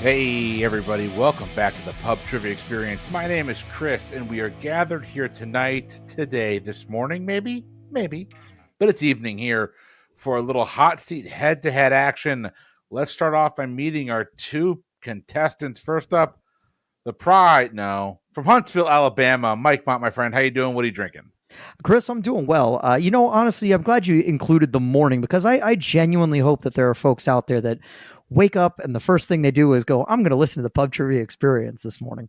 Hey everybody, welcome back to the Pub Trivia Experience. My name is Chris, and we are gathered here tonight, today, this morning, maybe, but it's evening here for a little hot seat head-to-head action. Let's start off by meeting our two contestants. First up, from Huntsville, Alabama, Mike Mott, my friend. How you doing? What are you drinking? Chris, I'm doing well. Honestly, I'm glad you included the morning because I genuinely hope that there are folks out there that wake up and the first thing they do is go, I'm going to listen to the Pub Trivia Experience this morning.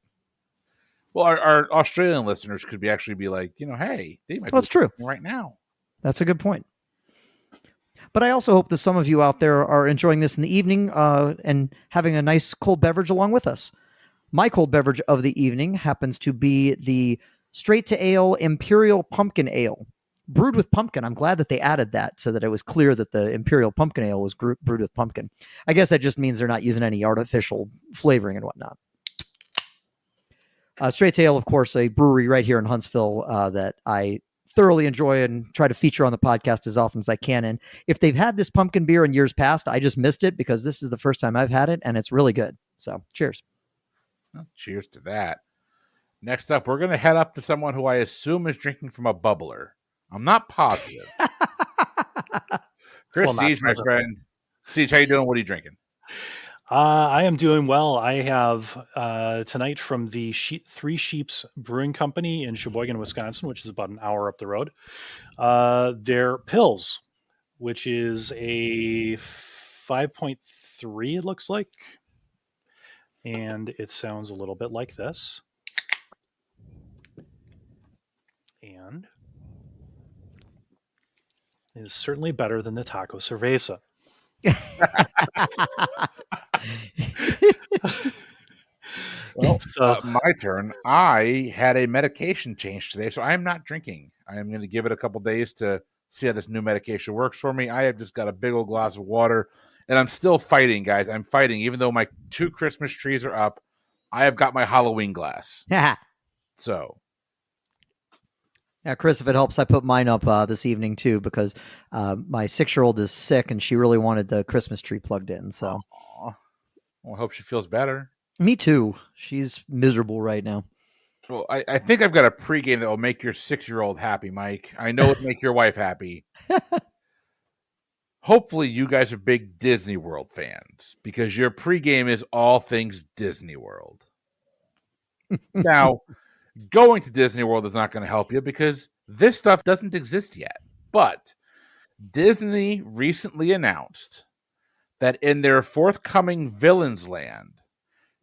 Well, our Australian listeners could actually be like, hey, they might be That's true right now. That's a good point. But I also hope that some of you out there are enjoying this in the evening and having a nice cold beverage along with us. My cold beverage of the evening happens to be the Straight to Ale Imperial Pumpkin Ale, brewed with pumpkin. I'm glad that they added that so that it was clear that the Imperial Pumpkin Ale was brewed with pumpkin. I guess that just means they're not using any artificial flavoring and whatnot. Straight to Ale, of course, a brewery right here in Huntsville that I thoroughly enjoy and try to feature on the podcast as often as I can. And if they've had this pumpkin beer in years past, I just missed it because this is the first time I've had it, and it's really good. So cheers. Well, cheers to that. Next up, we're going to head up to someone who I assume is drinking from a bubbler. I'm not positive. Chris Siege, my friend. Siege, how you doing? What are you drinking? I am doing well. I have tonight from the Three Sheeps Brewing Company in Sheboygan, Wisconsin, which is about an hour up the road. Their Pils, which is a 5.3, it looks like. And it sounds a little bit like this. And it is certainly better than the Taco Cerveza. Well, my turn. I had a medication change today, so I am not drinking. I am going to give it a couple days to see how this new medication works for me. I have just got a big old glass of water, and I'm still fighting, guys. I'm fighting. Even though my 2 Christmas trees are up, I have got my Halloween glass. So. Yeah, Chris, if it helps, I put mine up this evening, too, because my 6-year-old is sick, and she really wanted the Christmas tree plugged in. So, well, I hope she feels better. Me too. She's miserable right now. Well, I think I've got a pregame that will make your 6-year-old happy, Mike. I know it'll make your wife happy. Hopefully, you guys are big Disney World fans because your pregame is all things Disney World. Now, going to Disney World is not going to help you because this stuff doesn't exist yet. But Disney recently announced that in their forthcoming Villains Land,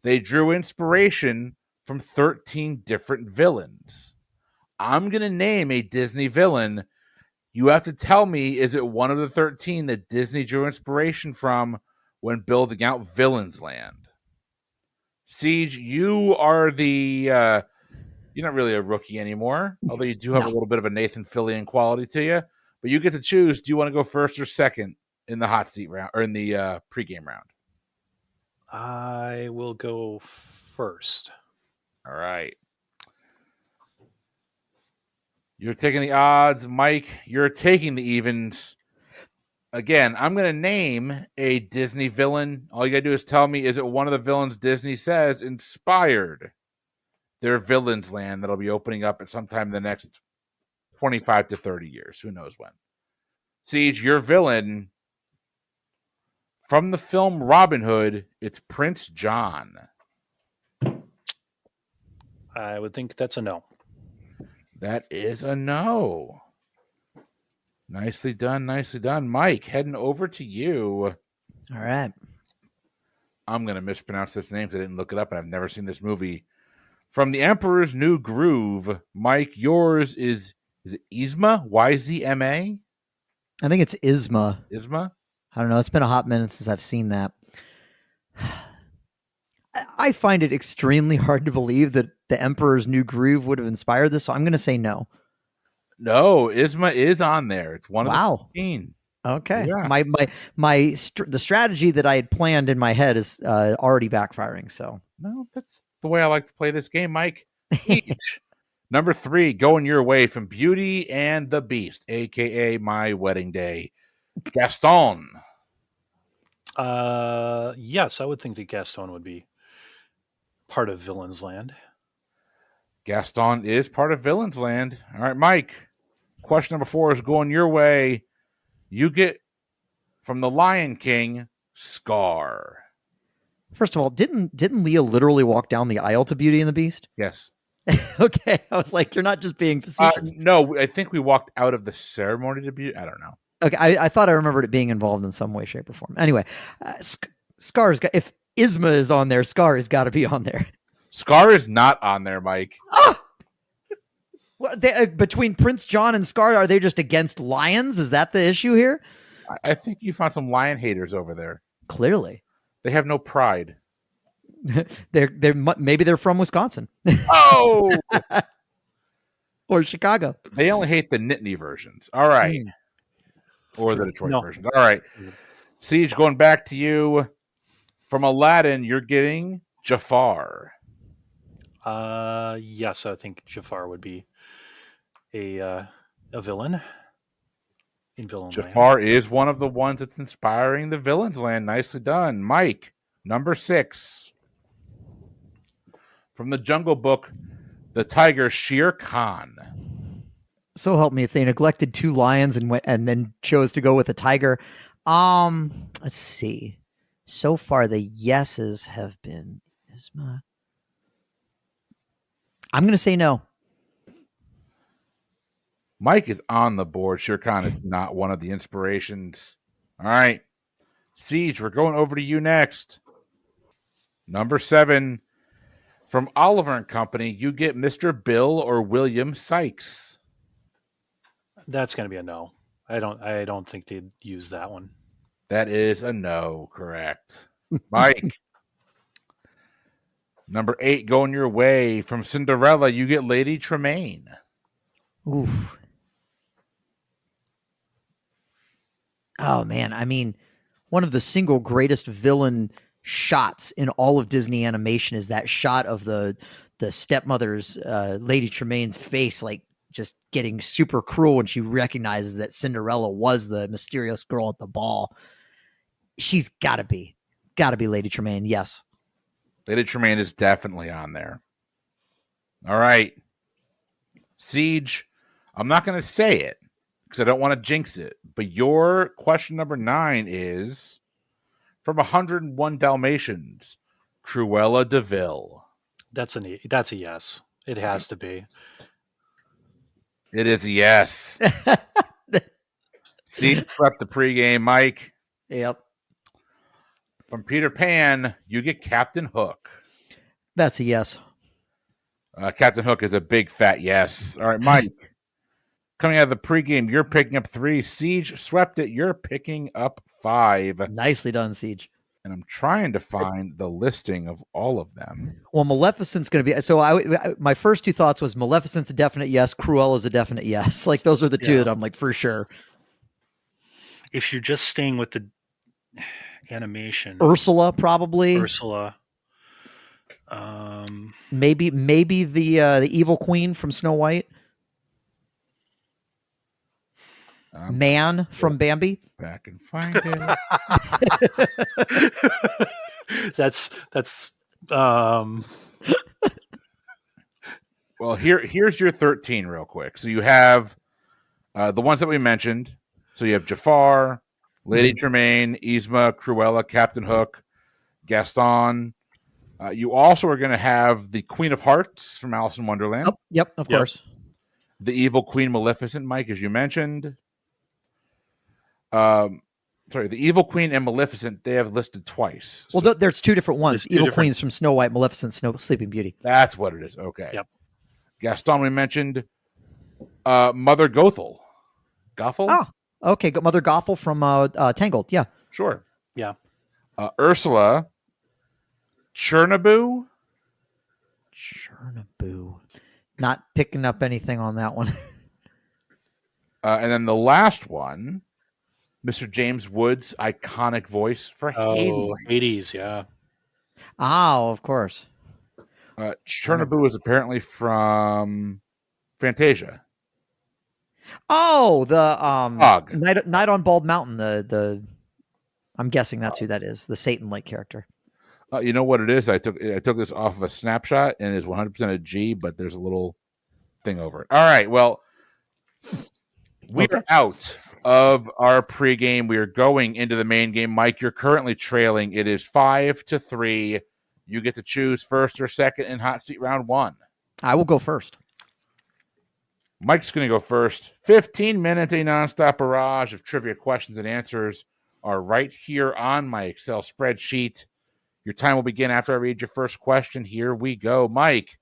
they drew inspiration from 13 different villains. I'm going to name a Disney villain. You have to tell me, is it one of the 13 that Disney drew inspiration from when building out Villains Land? Siege, you are the... you're not really a rookie anymore, although you do have a little bit of a Nathan Fillion quality to you. But you get to choose. Do you want to go first or second in the hot seat round or in the pregame round? I will go first. All right. You're taking the odds. Mike, you're taking the evens. Again, I'm going to name a Disney villain. All you got to do is tell me, is it one of the villains Disney says inspired their Villains Land that'll be opening up at sometime in the next 25 to 30 years. Who knows when? Siege, your villain from the film Robin Hood, it's Prince John. I would think that's a no. That is a no. Nicely done, nicely done. Mike, heading over to you. All right. I'm going to mispronounce this name because I didn't look it up and I've never seen this movie. From The Emperor's New Groove, Mike, yours is it Yzma? Y-Z-M-A? I think it's Yzma. Yzma? I don't know. It's been a hot minute since I've seen that. I find it extremely hard to believe that The Emperor's New Groove would have inspired this, so I'm going to say no. No, Yzma is on there. It's one of the 15. Okay. Yeah. The strategy that I had planned in my head is already backfiring. So no, that's the way I like to play this game, Mike. Number 3, going your way from Beauty and the Beast, a.k.a. My Wedding Day. Gaston. Yes, I would think that Gaston would be part of Villain's Land. Gaston is part of Villain's Land. All right, Mike. Question number 4 is going your way. You get from the Lion King, Scar. First of all, didn't Leah literally walk down the aisle to Beauty and the Beast? Yes. Okay, I was like, you're not just being facetious. No, I think we walked out of the ceremony to be. I don't know. Okay, I thought I remembered it being involved in some way, shape, or form. Anyway, Scar's got, if Isma is on there, Scar has got to be on there. Scar is not on there, Mike. Well, between Prince John and Scar, are they just against lions? Is that the issue here? I think you found some lion haters over there. Clearly, they have no pride. Maybe they're from Wisconsin. Oh, or Chicago. They only hate the Nittany versions. All right, or the Detroit versions. All right, Siege. Going back to you from Aladdin, you're getting Jafar. Yes, I think Jafar would be a villain in Villain's Land. Jafar is one of the ones that's inspiring the Villain's Land. Nicely done, Mike. Number 6 from the Jungle Book, the tiger Shere Khan. So help me if they neglected 2 lions and then chose to go with a tiger. Let's see. So far, the yeses have been Isma. I'm going to say no. Mike is on the board. Shere Khan is not one of the inspirations. All right. Siege, we're going over to you next. Number 7. From Oliver and Company, you get Mr. Bill or William Sykes. That's going to be a no. I don't think they'd use that one. That is a no, correct. Mike. Number 8, going your way. From Cinderella, you get Lady Tremaine. Oof. Oh, man. I mean, one of the single greatest villain shots in all of Disney animation is that shot of the stepmother's Lady Tremaine's face, like just getting super cruel when she recognizes that Cinderella was the mysterious girl at the ball. She's got to be Lady Tremaine. Yes. Lady Tremaine is definitely on there. All right. Siege, I'm not going to say it because I don't want to jinx it, but your question number 9 is from 101 Dalmatians, Cruella de Vil. That's a yes. It has to be. It is a yes. Siege prepped the pregame, Mike. Yep. From Peter Pan, you get Captain Hook. That's a yes. Captain Hook is a big fat yes. All right, Mike. Coming out of the pregame, you're picking up 3. Siege swept it. You're picking up 5. Nicely done, Siege. And I'm trying to find the listing of all of them. Well, Maleficent's going to be... So my first 2 thoughts was Maleficent's a definite yes. Cruella's a definite yes. Like, those are the 2 that I'm like, for sure. If you're just staying with the animation... Ursula, probably. Ursula. Maybe the evil queen from Snow White. Man from Bambi. Back and find it. that's Well, here's your 13 real quick. So you have the ones that we mentioned. So you have Jafar, Lady Tremaine, Yzma, Cruella, Captain Hook, Gaston. You also are going to have the Queen of Hearts from Alice in Wonderland. Oh, yep, of course. The evil Queen Maleficent, Mike, as you mentioned. The evil Queen and Maleficent, they have listed twice. Well, there's 2 different ones. Evil Queen's from Snow White, Maleficent, Sleeping Beauty. That's what it is. Okay. Yep. Gaston, we mentioned. Mother Gothel. Gothel? Oh, okay. Mother Gothel from Tangled. Yeah. Sure. Yeah. Ursula. Chernaboo. Not picking up anything on that one. And then the last one, Mr. James Woods' iconic voice for Hades. Oh, Hades, yeah. Oh, of course. Chernaboo is apparently from Fantasia. Oh, the Fog. Night on Bald Mountain. The I'm guessing that's who that is. The Satan-like character. You know what it is? I took this off of a snapshot, and it's 100% a G, but there's a little thing over it. All right, well, we are out of our pregame. We are going into the main game. Mike, you're currently trailing. It is 5-3. You get to choose first or second in hot seat round 1. I will go first. Mike's going to go first. 15 minutes, a nonstop barrage of trivia questions and answers are right here on my Excel spreadsheet. Your time will begin after I read your first question. Here we go. Mike,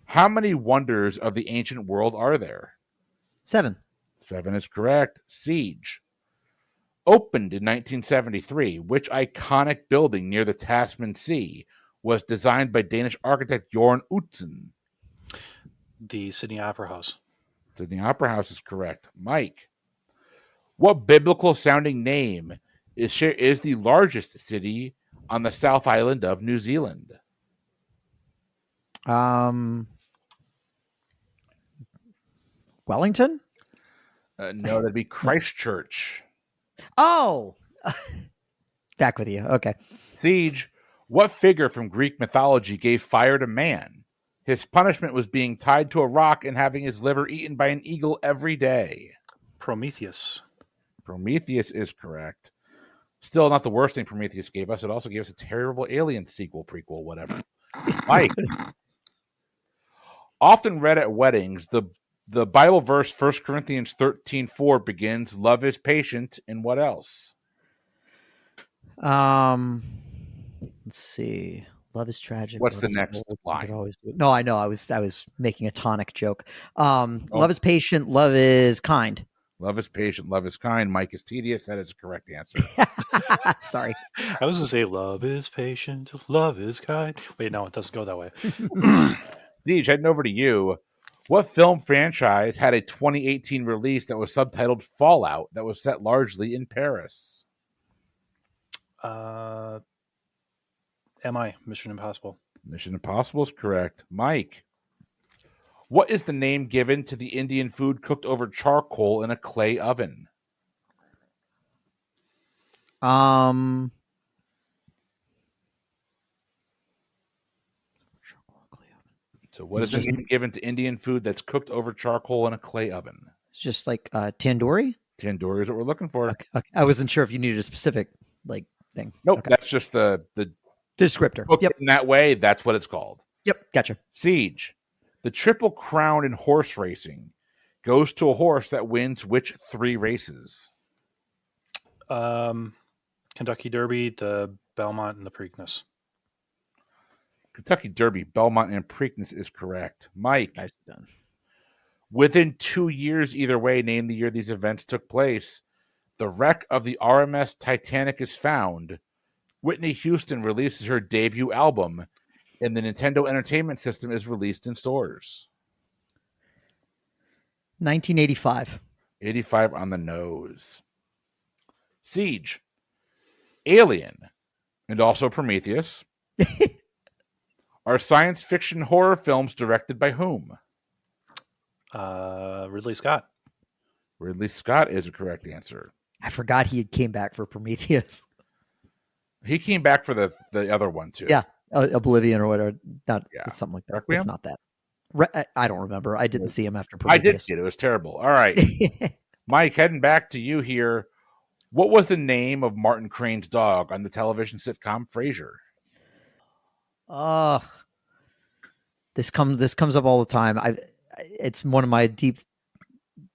how many wonders of the ancient world are there? 7. 7 is correct. Siege. Opened in 1973, which iconic building near the Tasman Sea was designed by Danish architect Jorn Utzon? The Sydney Opera House. Sydney Opera House is correct. Mike, what biblical sounding name is the largest city on the South Island of New Zealand? Wellington? No, that'd be Christchurch. Oh, back with you. Okay. Siege, what figure from Greek mythology gave fire to man? His punishment was being tied to a rock and having his liver eaten by an eagle every day. Prometheus. Prometheus is correct. Still not the worst thing Prometheus gave us. It also gave us a terrible Alien sequel, prequel, whatever. Mike, often read at weddings, the Bible verse 1 Corinthians 13:4 begins, love is patient, and what else? Let's see. Love is tragic. What's the next line? No, I know. I was making a tonic joke. Love is patient. Love is kind. Love is patient. Love is kind. Mike is tedious. That is a correct answer. Sorry. I was going to say love is patient. Love is kind. Wait, no, it doesn't go that way. Siege, heading over to you. What film franchise had a 2018 release that was subtitled Fallout that was set largely in Paris? Mission Impossible. Mission Impossible is correct. Mike, what is the name given to the Indian food cooked over charcoal in a clay oven? So what is the name given to Indian food that's cooked over charcoal in a clay oven? It's just like tandoori? Tandoori is what we're looking for. Okay. I wasn't sure if you needed a specific thing. Nope, okay. That's just the descriptor. Yep. In that way, that's what it's called. Yep, gotcha. Siege. The Triple Crown in horse racing goes to a horse that wins which 3 races? Kentucky Derby, the Belmont, and the Preakness. Kentucky Derby, Belmont, and Preakness is correct. Mike. Nice done. Within 2 years, either way, name the year these events took place. The wreck of the RMS Titanic is found. Whitney Houston releases her debut album, and the Nintendo Entertainment System is released in stores. 1985. 85 on the nose. Siege. Alien, and also Prometheus, are science fiction horror films directed by whom? Ridley Scott. Ridley Scott is a correct answer. I forgot he came back for Prometheus. He came back for the other one, too. Yeah, Oblivion or whatever. It's something like that. Requiem? It's not that. I don't remember. I didn't see him after Prometheus. I did see it. It was terrible. All right. Mike, heading back to you here. What was the name of Martin Crane's dog on the television sitcom Frasier? Ugh. This comes up all the time. It's one of my deep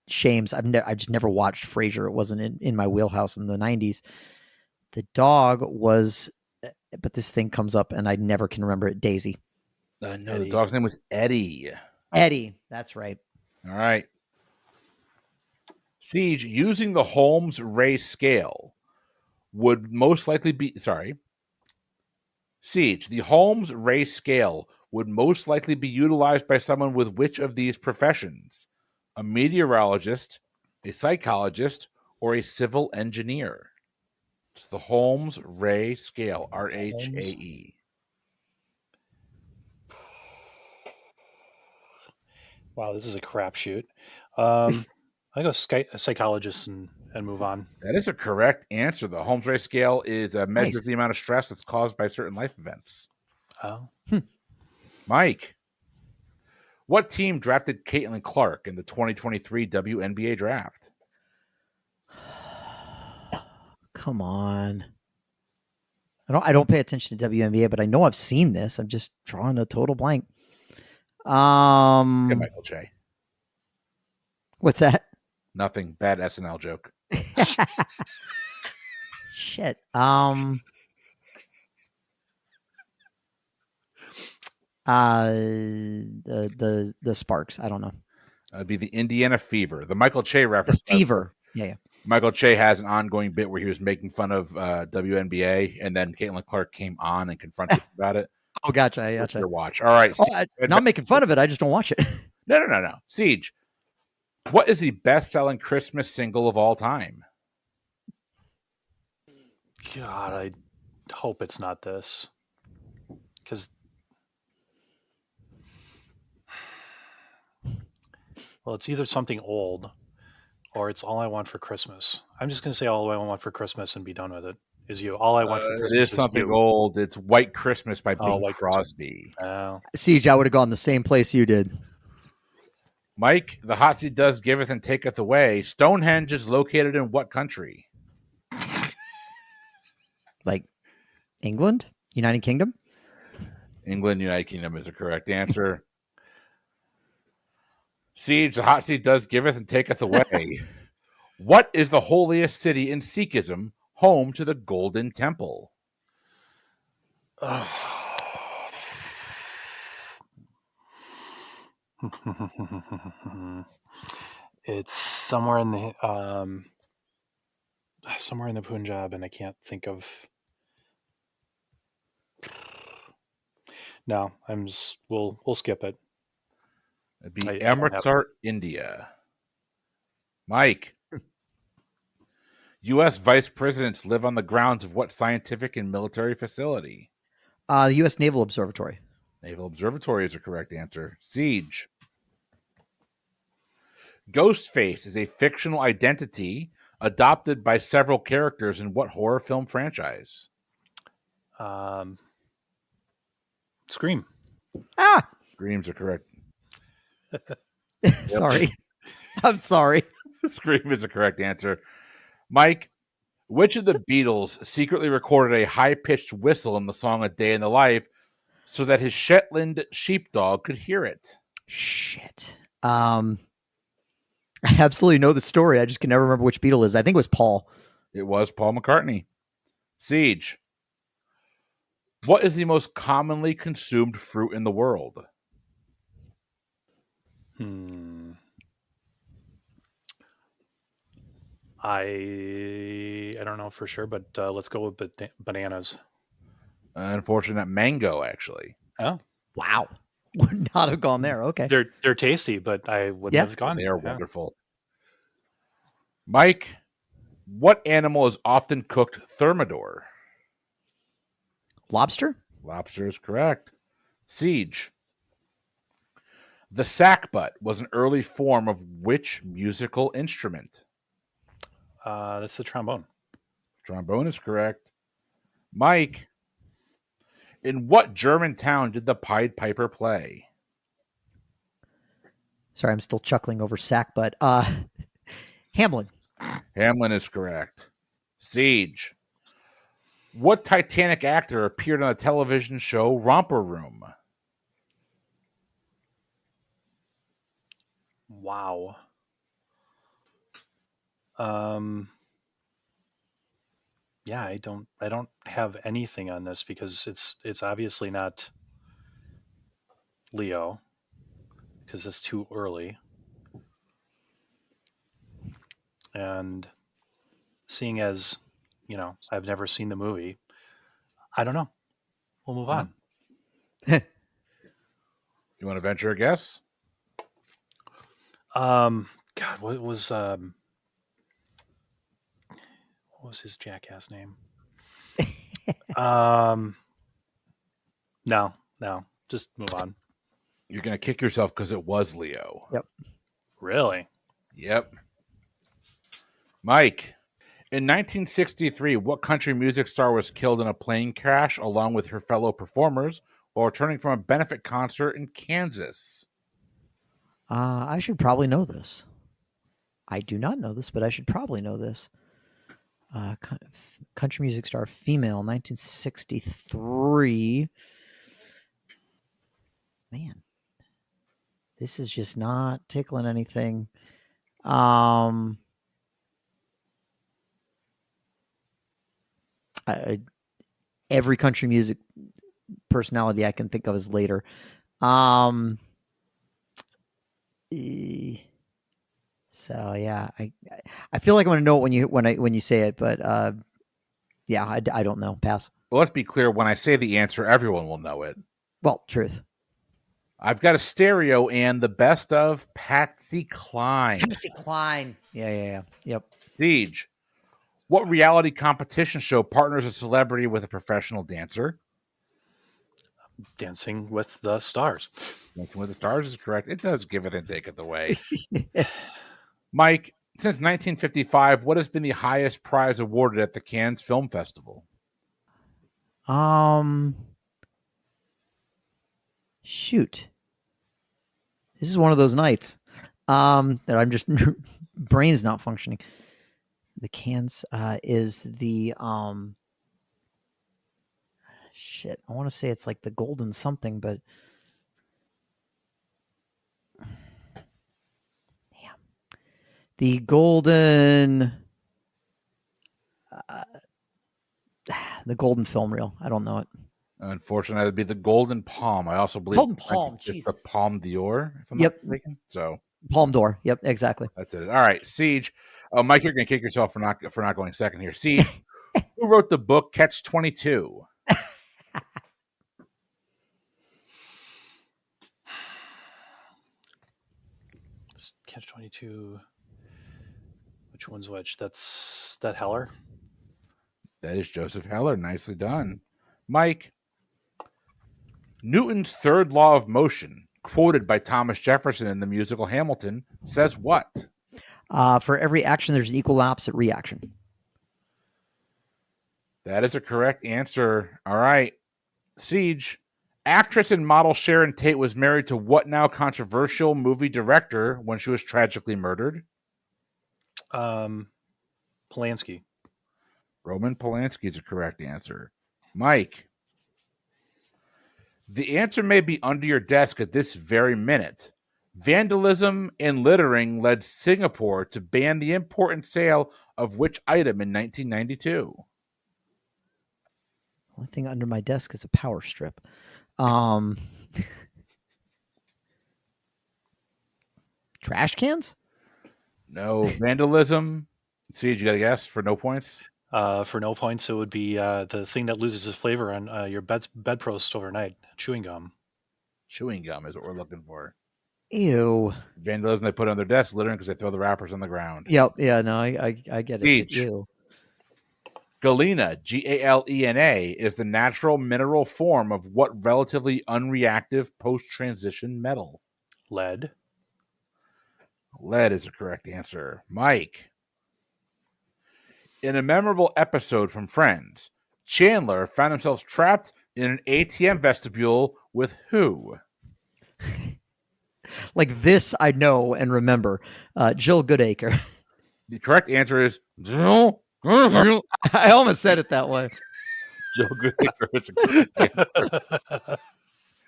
shames. I just never watched Frasier. It wasn't in my wheelhouse in the 90s. The dog was, but this thing comes up and I never can remember it. Daisy. No, Eddie. The dog's name was Eddie. Eddie, that's right. All right. Siege, using the Holmes-Ray scale would most likely be, Siege, the Holmes-Ray scale would most likely be utilized by someone with which of these professions? A meteorologist, a psychologist, or a civil engineer? It's the Holmes-Ray scale, RHAE. Wow, this is a crapshoot. I'm I go psychologist and move on. That is a correct answer. The Holmes-Race scale is measures the amount of stress that's caused by certain life events. Oh. Mike, what team drafted Caitlin Clark in the 2023 WNBA draft? Come on. I don't pay attention to WNBA, but I know I've seen this. I'm just drawing a total blank. Yeah, Michael J. What's that? Nothing. Bad SNL joke. Shit. The Sparks. I don't know. It'd be the Indiana Fever. The Michael Che reference. The Fever. Yeah. Michael Che has an ongoing bit where he was making fun of WNBA, and then Caitlin Clark came on and confronted him about it. Oh, gotcha. Your watch. All right. Not making fun of it. I just don't watch it. No. Siege. What is the best-selling Christmas single of all time? God, I hope it's not this. Because, well, it's either something old or it's All I Want for Christmas. I'm just going to say All I Want for Christmas and be done with it. Is you. All I Want for Christmas it is something you. old. It's White Christmas by Bing Crosby. Siege, I would have gone the same place you did. Mike, the hot seat does giveth and taketh away. Stonehenge is located in what country? Like England? United Kingdom? England, United Kingdom is a correct answer. Siege, the hot seat does giveth and taketh away. What is the holiest city in Sikhism, home to the Golden Temple? It's somewhere in the Punjab, and I can't think of. No, we'll skip it. It'd be Amritsar, India. Mike, U.S. vice presidents live on the grounds of what scientific and military facility? The U.S. Naval Observatory. Naval Observatory is a correct answer. Siege. Ghostface is a fictional identity adopted by several characters in what horror film franchise? Scream. Screams are correct. Sorry. I'm sorry. Scream is a correct answer. Mike, which of the Beatles secretly recorded a high-pitched whistle in the song A Day in the Life so that his Shetland sheepdog could hear it? Shit. I absolutely know the story. I just can never remember which Beatle it is. I think it was Paul. It was Paul McCartney. Siege. What is the most commonly consumed fruit in the world? I don't know for sure, but let's go with bananas. Unfortunate, mango, actually. Oh, wow. Would not have gone there. Okay. They're tasty, but I wouldn't have gone. They are wonderful. Mike, what animal is often cooked thermidor? Lobster? Lobster is correct. Siege. The sackbut was an early form of which musical instrument? That's the trombone. Trombone is correct. Mike, in what German town did the Pied Piper play? Sorry, I'm still chuckling over sackbut. Hamlin. Hamlin is correct. Siege. What Titanic actor appeared on the television show Romper Room? Wow. Yeah, I don't have anything on this because it's obviously not Leo because it's too early. And seeing as, I've never seen the movie, I don't know. We'll move on. You want to venture a guess? God, what was his jackass name? No, just move on. You're going to kick yourself because it was Leo. Yep. Really? Yep. Mike. In 1963, what country music star was killed in a plane crash along with her fellow performers while returning from a benefit concert in Kansas? I should probably know this. I do not know this, but I should probably know this. Country music star, female, 1963. Man, this is just not tickling anything. Every country music personality I can think of is later. So yeah, I feel like I'm gonna know it when you say it, but yeah, I don't know. Pass. Well, let's be clear. When I say the answer, everyone will know it. Well, truth. I've got a stereo and the best of Patsy Cline. Patsy Cline. Yeah. Yep. Siege. What reality competition show partners a celebrity with a professional dancer? Dancing with the Stars. Dancing with the Stars is correct. It does give it and take it away. Mike, since 1955, what has been the highest prize awarded at the Cannes Film Festival? Shoot. This is one of those nights that I'm just brain's not functioning. The Cannes is the shit. I want to say it's like the golden something, but yeah, the golden film reel. I don't know it. Unfortunately, it'd be the Golden Palm. I also believe Golden Palm. It's the Palme d'Or, if I'm Yep. not mistaken. So Palme d'Or. Yep, exactly. That's it. All right, Siege. Oh, Mike, you're gonna kick yourself for not going second here. Siege. Who wrote the book Catch-22? Catch-22. Which one's which? That's that Heller. That is Joseph Heller. Nicely done, Mike. Newton's third law of motion, quoted by Thomas Jefferson in the musical Hamilton, says what? For every action, there's an equal and opposite reaction. That is a correct answer. All right. Siege. Actress and model Sharon Tate was married to what now controversial movie director when she was tragically murdered? Polanski. Roman Polanski is a correct answer. Mike. The answer may be under your desk at this very minute. Vandalism and littering led Singapore to ban the import and sale of which item in 1992? Only thing under my desk is a power strip. Trash cans? No. Vandalism. Siege, you got to guess for no points? For no points, it would be the thing that loses its flavor on your bedpost overnight. Chewing gum. Chewing gum is what we're looking for. Ew. Vandalism they put on their desk, littering because they throw the wrappers on the ground. Yep. Yeah. No, I get it. Ew. Galena, Galena, is the natural mineral form of what relatively unreactive post-transition metal? Lead. Lead is the correct answer. Mike. In a memorable episode from Friends, Chandler found himself trapped in an ATM vestibule with who? Like this, I know and remember. Jill Goodacre. The correct answer is Jill. I almost said it that way. Jill Goodacre is a correct answer.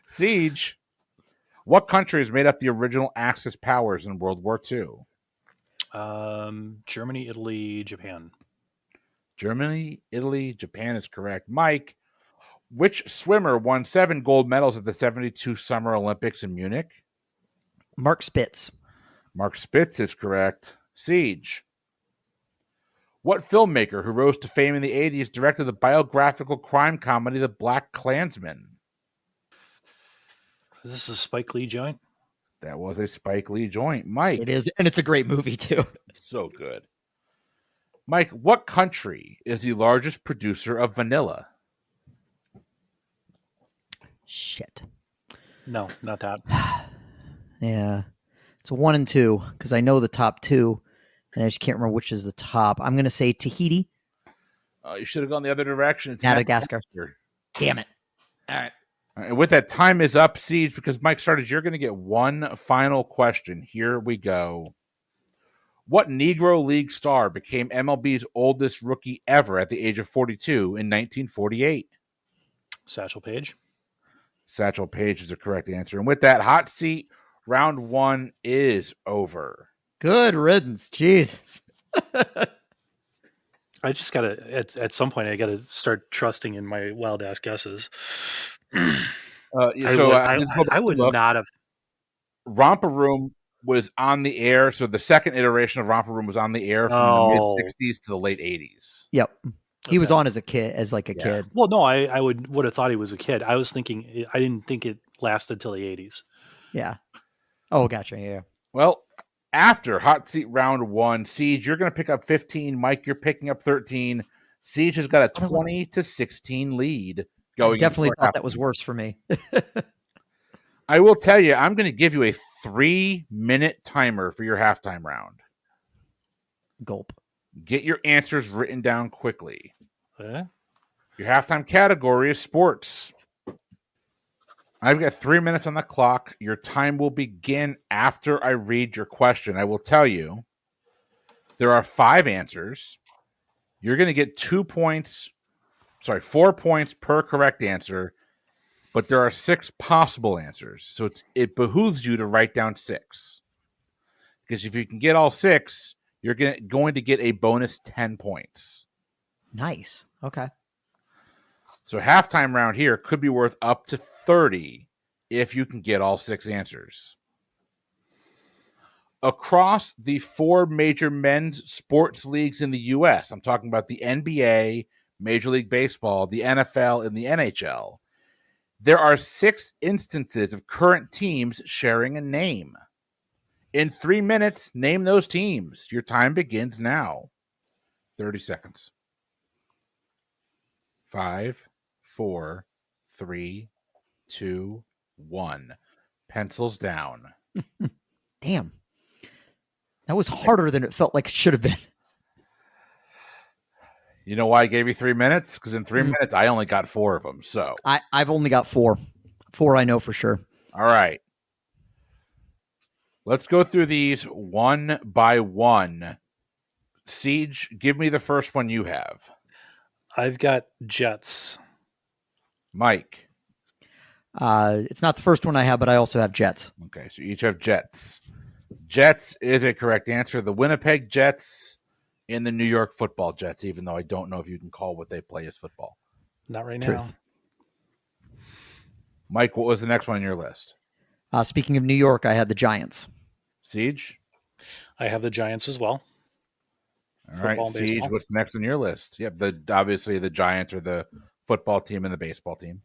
Siege. What country has made up the original Axis powers in World War II? Germany, Italy, Japan. Germany, Italy, Japan is correct. Mike, which swimmer won 7 gold medals at the 1972 Summer Olympics in Munich? Mark Spitz. Mark Spitz is correct. Siege. What filmmaker who rose to fame in the 80s directed the biographical crime comedy The Black Klansman? Is this a Spike Lee joint? That was a Spike Lee joint. Mike. It is, and it's a great movie, too. It's so good. Mike, what country is the largest producer of vanilla? Shit. No, not that. Yeah. It's 1 and 2, because I know the top 2, and I just can't remember which is the top. I'm going to say Tahiti, You should have gone the other direction. It's Madagascar. Damn it. All right. And with that, time is up, Siege, because Mike started. You're going to get one final question. Here we go. What Negro League star became MLB's oldest rookie ever at the age of 42 in 1948? Satchel Paige. Satchel Paige is the correct answer. And with that, hot seat round 1 is over. Good riddance. Jesus. I just got to, at some point, I got to start trusting in my wild ass guesses. I would not have. Romper Room was on the air. So the second iteration of Romper Room was on the air from the mid 60s to the late 80s. Yep. He was on as a kid, kid. Well, no, I would have thought he was a kid. I was thinking, I didn't think it lasted till the 80s. Yeah. Oh, gotcha. Yeah. Well, after hot seat round 1, Siege, you're going to pick up 15. Mike, you're picking up 13. Siege has got a 20 to 16 lead going. I definitely thought that was worse for me. I will tell you, I'm going to give you a 3-minute timer for your halftime round. Gulp. Get your answers written down quickly. Your halftime category is sports. I've got 3 minutes on the clock. Your time will begin after I read your question. I will tell you, there are 5 answers. You're going to get 4 points per correct answer, but there are 6 possible answers. So it behooves you to write down 6. Because if you can get all 6, you're going to get a bonus 10 points. Nice. Okay. So halftime round here could be worth up to 30 if you can get all 6 answers. Across the 4 major men's sports leagues in the U.S., I'm talking about the NBA, Major League Baseball, the NFL, and the NHL, there are 6 instances of current teams sharing a name. In 3 minutes, name those teams. Your time begins now. 30 seconds. 5, 4, 3, 2, 1. Pencils down. Damn. That was harder than it felt like it should have been. You know why I gave you 3 minutes? Because in 3 minutes, I only got 4 of them. So I've only got 4. 4 I know for sure. All right. Let's go through these one by one. Siege, give me the first one you have. I've got Jets. Mike. It's not the first one I have, but I also have Jets. Okay, so you each have Jets. Jets is a correct answer. The Winnipeg Jets and the New York Football Jets, even though I don't know if you can call what they play as football. Not right Truth. now. Mike, what was the next one on your list? Speaking of New York, I had the Giants. Siege? I have the Giants as well. All right, Siege, baseball. What's next on your list? Yep, obviously the Giants are the football team and the baseball team.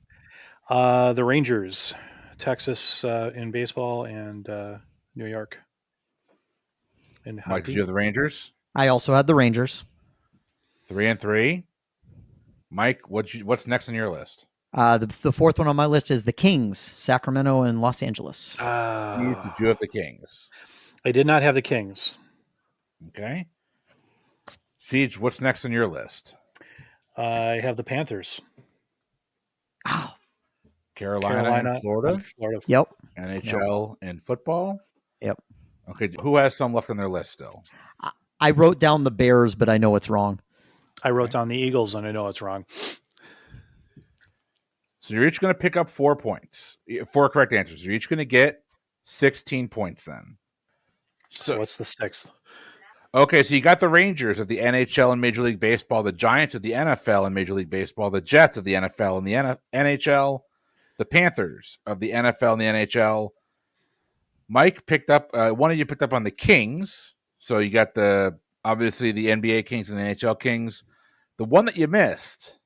The Rangers, Texas in baseball, and New York. In Mike, did you have the Rangers? I also had the Rangers. 3 and 3. Mike, what's next on your list? The fourth one on my list is the Kings, Sacramento and Los Angeles. Did you have the Kings? I did not have the Kings. Okay. Siege, what's next on your list? I have the Panthers. Oh. Carolina and Florida? Yep. NHL and football? Yep. Okay, who has some left on their list still? I wrote down the Bears, but I know it's wrong. I wrote down the Eagles, and I know it's wrong. So you're each going to pick up 4 points. 4 correct answers. You're each going to get 16 points then. So what's the 6th? Okay, so you got the Rangers of the NHL and Major League Baseball, the Giants of the NFL and Major League Baseball, the Jets of the NFL and the NHL, the Panthers of the NFL and the NHL. Mike picked up, one of you picked up on the Kings. So you got obviously the NBA Kings and the NHL Kings. The one that you missed,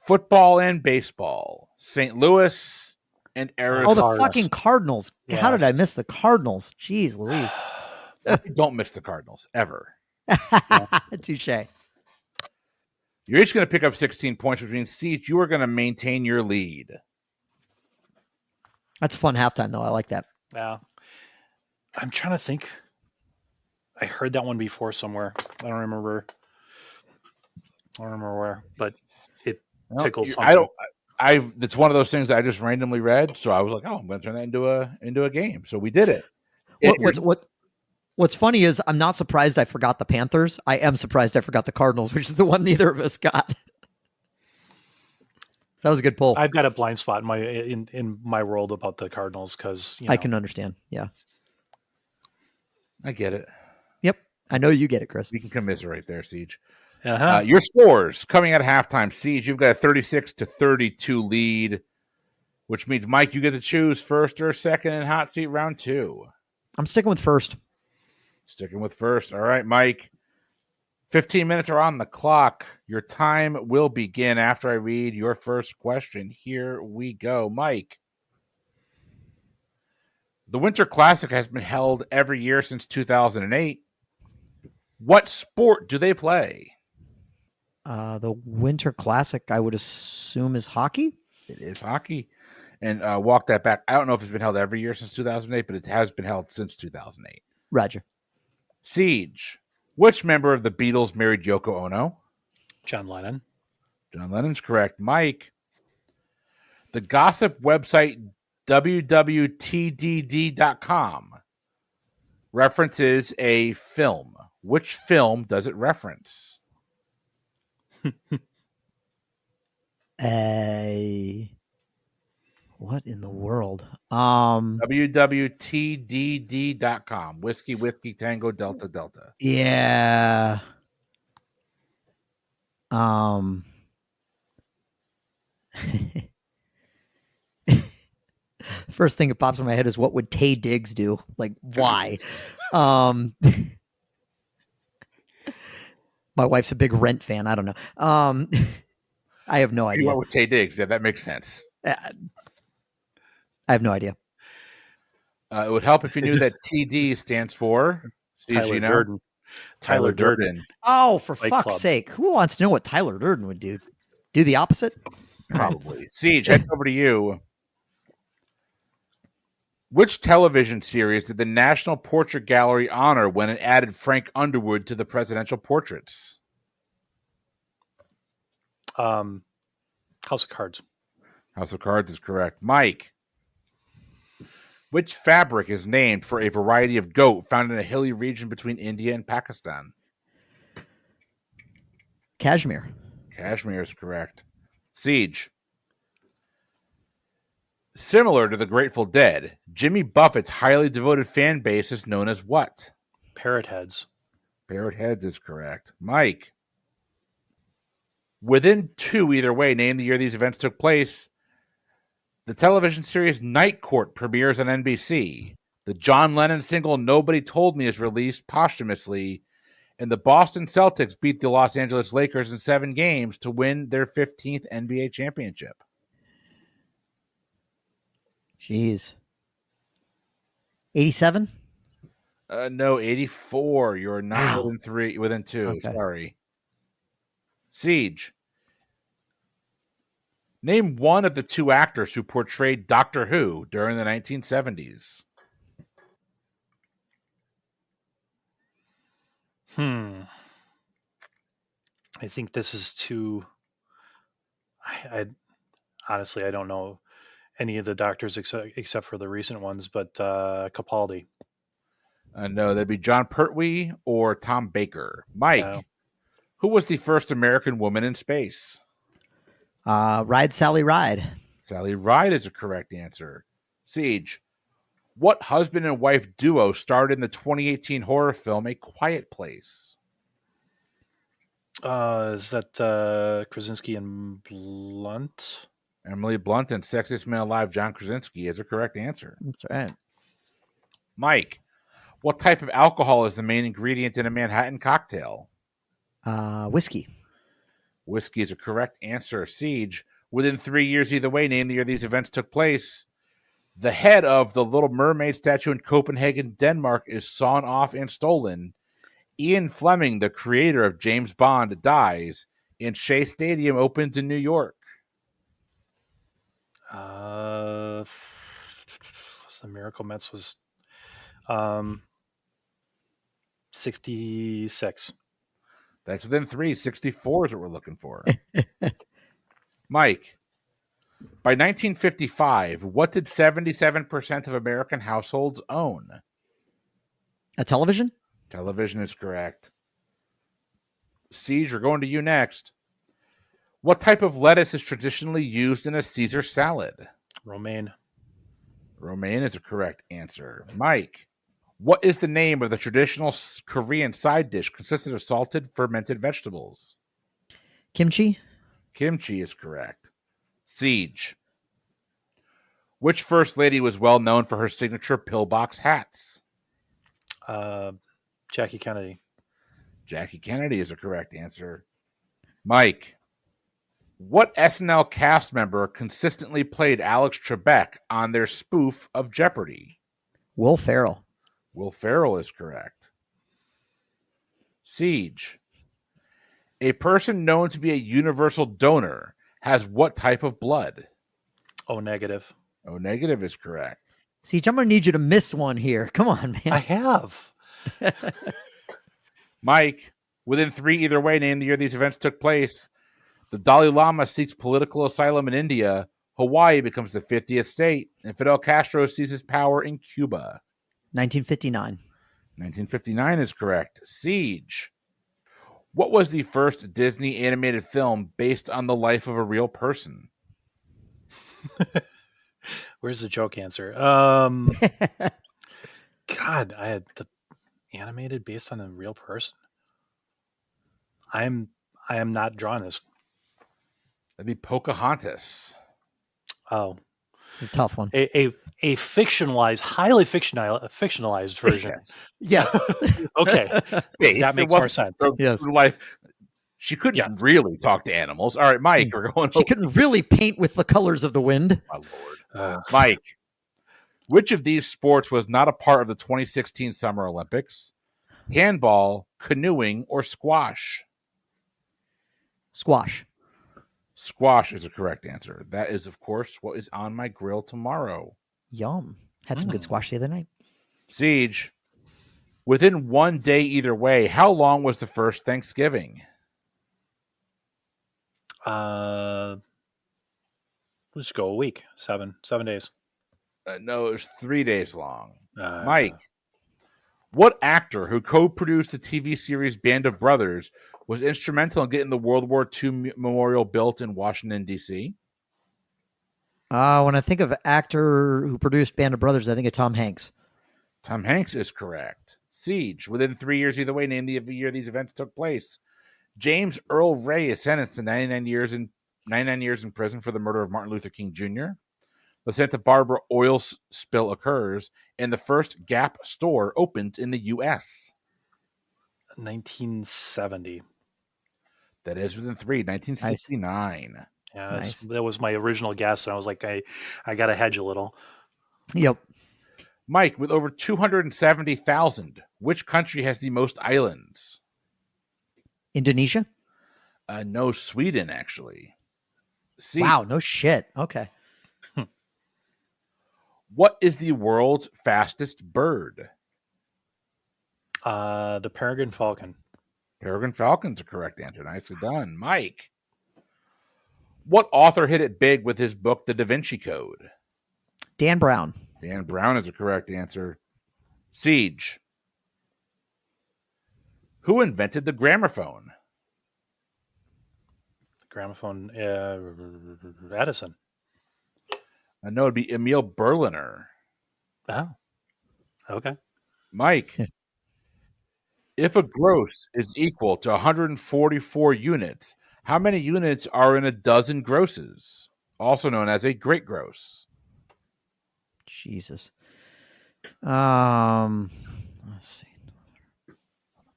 football and baseball, St. Louis and Arizona. Oh, the fucking Cardinals. Yes. How did I miss the Cardinals? Jeez Louise. Don't miss the Cardinals, ever. Touche. You're each going to pick up 16 points, which means, Siege, you are going to maintain your lead. That's fun halftime, though. I like that. Yeah. I'm trying to think. I heard that one before somewhere. I don't remember where, but it tickles something. I don't. It's one of those things that I just randomly read, so I was like, "Oh, I'm going to turn that into a game." So we did it. What's funny is I'm not surprised I forgot the Panthers. I am surprised I forgot the Cardinals, which is the one neither of us got. That was a good poll. I've got a blind spot in my world about the Cardinals because I can understand. Yeah, I get it. Yep, I know you get it, Chris. We can commiserate there, Siege. Uh-huh. Your scores coming out of halftime, Siege. You've got a 36-32 lead, which means Mike, you get to choose first or second in hot seat round 2. I'm sticking with first. Sticking with first. All right, Mike. 15 minutes are on the clock. Your time will begin after I read your first question. Here we go, Mike. The Winter Classic has been held every year since 2008. What sport do they play? The Winter Classic, I would assume, is hockey. It is hockey. And walk that back. I don't know if it's been held every year since 2008, but it has been held since 2008. Roger. Siege. Which member of the Beatles married Yoko Ono? John Lennon. John Lennon's correct. Mike. The gossip website wwtdd.com references a film. Which film does it reference? What in the world? wwtdd.com. Whiskey, Tango, Delta, Delta. Yeah. First thing that pops in my head is what would Taye Diggs do? Like, why? My wife's a big Rent fan. I don't know. I have no idea. What with Taye Diggs? Yeah, that makes sense. I have no idea. It would help if you knew that TD stands for Tyler Durden. Tyler Durden. Oh, for Fight fuck's Club. sake. Who wants to know what Tyler Durden would do? Do the opposite? Probably. Siege, head over to you. Which television series did the National Portrait Gallery honor when it added Frank Underwood to the presidential portraits? House of Cards. House of Cards is correct. Mike. Which fabric is named for a variety of goat found in a hilly region between India and Pakistan? Cashmere. Cashmere is correct. Siege. Similar to the Grateful Dead, Jimmy Buffett's highly devoted fan base is known as what? Parrot Heads. Parrot Heads is correct. Mike. Within 2 either way, name the year these events took place. The television series Night Court premieres on NBC. The John Lennon single Nobody Told Me is released posthumously. And the Boston Celtics beat the Los Angeles Lakers in 7 games to win their 15th NBA championship. Jeez. 87? No, 84. You're not Wow. within 2. Okay. Sorry. Siege. Name one of the 2 actors who portrayed Doctor Who during the 1970s. I think this is too. I honestly, I don't know any of the doctors except for the recent ones, but Capaldi. No, that'd be John Pertwee or Tom Baker. Mike, Yeah. who was the first American woman in space? Ride, Sally, Ride. Sally Ride is a correct answer. Siege, what husband and wife duo starred in the 2018 horror film A Quiet Place? Is that Krasinski and Blunt? Emily Blunt and Sexiest Man Alive, John Krasinski is a correct answer. That's right. Mike, what type of alcohol is the main ingredient in a Manhattan cocktail? Whiskey. Whiskey is a correct answer. Siege, within 3 years either way, name the year these events took place. The head of the Little Mermaid statue in Copenhagen, Denmark, is sawn off and stolen. Ian Fleming, the creator of James Bond, dies, and Shea Stadium opens in New York. Was the Miracle Mets was 66. That's within 3. 64 is what we're looking for. Mike, by 1955, what did 77% of American households own? A television? Television is correct. Siege, we're going to you next. What type of lettuce is traditionally used in a Caesar salad? Romaine. Romaine is a correct answer. Mike, what is the name of the traditional Korean side dish consisting of salted fermented vegetables? Kimchi? Kimchi is correct. Siege, which first lady was well known for her signature pillbox hats? Jackie Kennedy. Jackie Kennedy is a correct answer. Mike, what SNL cast member consistently played Alex Trebek on their spoof of Jeopardy? Will Ferrell. Will Ferrell is correct. Siege, a person known to be a universal donor has what type of blood? O negative. O negative is correct. Siege, I'm going to need you to miss one here. Come on, man. I have. Mike, within 3 either way, name the year these events took place. The Dalai Lama seeks political asylum in India. Hawaii becomes the 50th state, and Fidel Castro seizes power in Cuba. 1959. 1959 is correct. Siege, what was the first Disney animated film based on the life of a real person? Where's the joke answer? God, I had the animated based on a real person. I am not drawing this. That'd be Pocahontas. Oh, It's a tough one. a fictionalized, highly fictionalized version. Yes. Okay, Based, that makes more sense. Yes. Life. She couldn't really talk to animals. All right, Mike, we're going. She couldn't really paint with the colors of the wind. My lord. Mike, which of these sports was not a part of the 2016 Summer Olympics? Handball, canoeing, or squash? Squash. Squash is a correct answer. That is, of course, what is on my grill tomorrow. Yum. Had some good squash the other night. Siege, within 1 day either way, how long was the first Thanksgiving? Let's go a week. 7 days. No, it was 3 days long. Mike, what actor who co-produced the TV series Band of Brothers was instrumental in getting the World War II memorial built in Washington, D.C.? When I think of actor who produced Band of Brothers, I think of Tom Hanks. Tom Hanks is correct. Siege, within 3 years either way, name the year these events took place. James Earl Ray is sentenced to 99 years in prison for the murder of Martin Luther King Jr. The Santa Barbara oil spill occurs, and the first Gap store opened in the U.S. 1970. That is within 3. 1969. Nice. Yeah, Nice. that was my original guess. I was like, I got to hedge a little. Yep. Mike, with over 270,000, which country has the most islands? Indonesia? No, Sweden, actually. Wow, no shit. Okay. What is the world's fastest bird? The peregrine falcon. Peregrine falcon's a correct answer. Nicely done. Mike, what author hit it big with his book, The Da Vinci Code? Dan Brown. Dan Brown is a correct answer. Siege, who invented the gramophone? Gramophone. Edison. No, it'd be Emil Berliner. Oh, okay. Mike, if a gross is equal to 144 units, how many units are in a dozen grosses, also known as a great gross? Jesus. Let's see.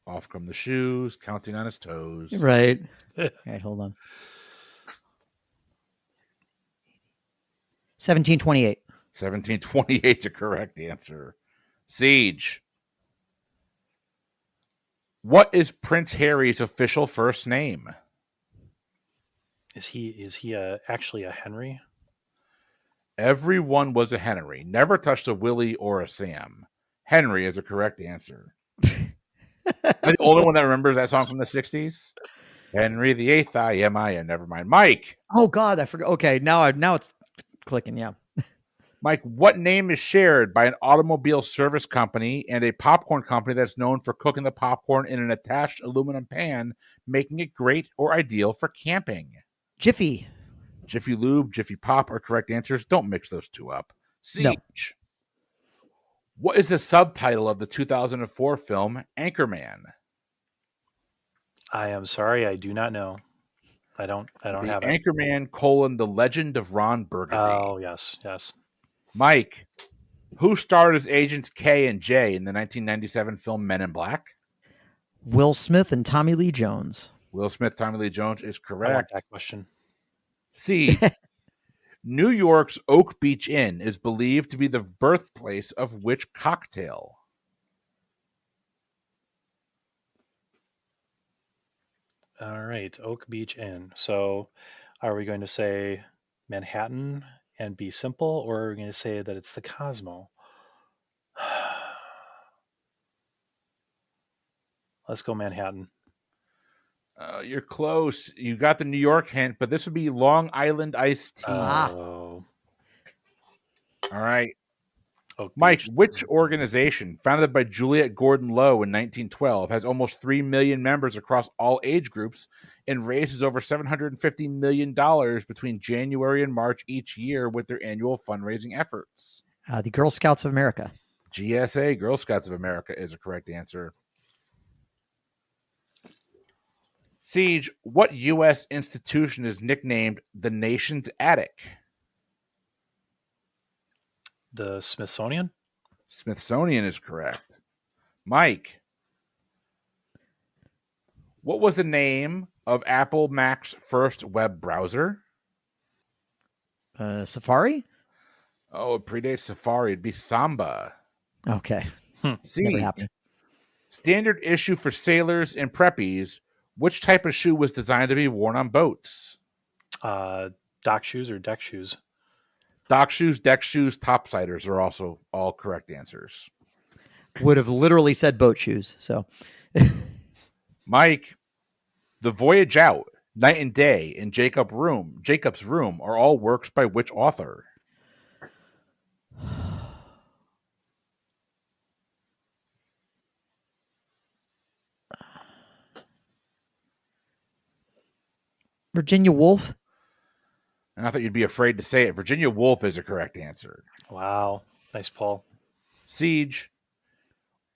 Off come the shoes, counting on his toes. Right. Okay, hold on. 1728. 1728 is a correct answer. Siege, what is Prince Harry's official first name? Is he actually a Henry? Everyone was a Henry. Never touched a Willie or a Sam. Henry is a correct answer. I'm the only one that remembers that song from the 60s. Henry VIII, I am I, and never mind. Mike. Oh God, I forgot. Okay, now it's clicking. Yeah. Mike, what name is shared by an automobile service company and a popcorn company that's known for cooking the popcorn in an attached aluminum pan, making it great or ideal for camping? Jiffy. Jiffy Lube, Jiffy Pop are correct answers. Don't mix those two up. No. Siege. What is the subtitle of the 2004 film Anchorman? I am sorry, I do not know. I don't have it. Anchorman: The Legend of Ron Burgundy. Oh, yes. Mike, who starred as Agents K and J in the 1997 film Men in Black? Will Smith and Tommy Lee Jones. Will Smith, Tommy Lee Jones is I want correct. that question. C. New York's Oak Beach Inn is believed to be the birthplace of which cocktail? All right, Oak Beach Inn. So are we going to say Manhattan and be simple, or are we going to say that it's the Cosmo? Let's go Manhattan. You're close. You got the New York hint, but this would be Long Island iced tea. Oh. All right. Oak Mike, Beach. which organization, founded by Juliet Gordon Low in 1912, has almost 3 million members across all age groups and raises over $750 million between January and March each year with their annual fundraising efforts? The Girl Scouts of America. GSA, Girl Scouts of America, is a correct answer. Siege, what U.S. institution is nicknamed the nation's attic? The Smithsonian? Smithsonian is correct. Mike, what was the name of Apple Mac's first web browser? Safari? Oh, it predates Safari. It'd be Samba. Okay. See, Never happened. standard issue for sailors and preppies. Which type of shoe was designed to be worn on boats? Dock shoes or deck shoes? Dock shoes, deck shoes, topsiders are also all correct answers. Would have literally said boat shoes. So, Mike, The Voyage Out, Night and Day, and Jacob's Room are all works by which author? Virginia Woolf. And I thought you'd be afraid to say it. Virginia Woolf is a correct answer. Wow. Nice, Paul. Siege,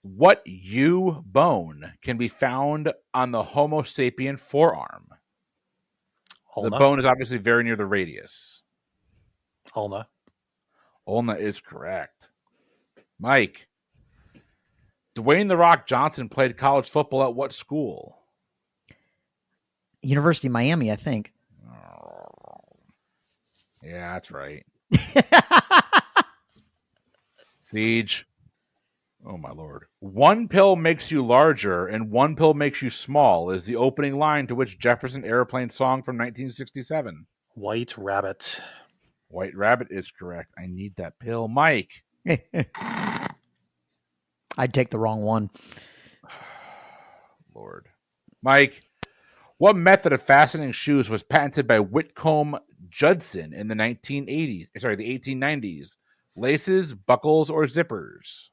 what U bone can be found on the Homo sapien forearm? Ulna. The bone is obviously very near the radius. Ulna. Ulna is correct. Mike, Dwayne "The Rock" Johnson played college football at what school? University of Miami, I think. Yeah, that's right. Siege. Oh, my Lord. One pill makes you larger and one pill makes you small is the opening line to which Jefferson Airplane song from 1967. White Rabbit. White Rabbit is correct. I need that pill. Mike. I'd take the wrong one. Lord. Mike, what method of fastening shoes was patented by Whitcomb Judson in the 1890s? Laces, buckles, or zippers?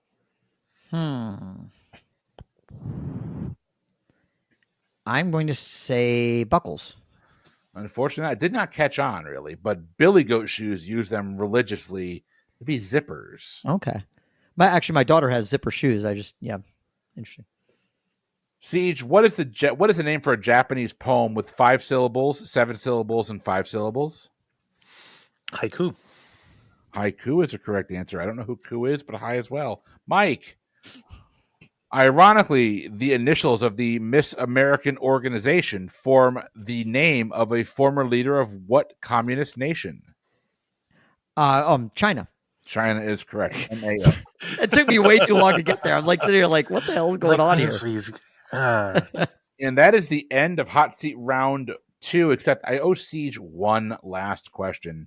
I'm going to say buckles. Unfortunately, I did not catch on, really, but Billy Goat shoes use them religiously to be zippers. Okay. My daughter has zipper shoes. Interesting. Siege, what is the name for a Japanese poem with 5 syllables, 7 syllables, and 5 syllables? Haiku. Haiku is a correct answer. I don't know who ku is, but hi as well. Mike, ironically, the initials of the Miss American organization form the name of a former leader of what communist nation? China. China is correct. It took me way too long to get there. I'm like sitting here like, what the hell is going on here? And that is the end of Hot Seat Round 2, except I owe Siege one last question.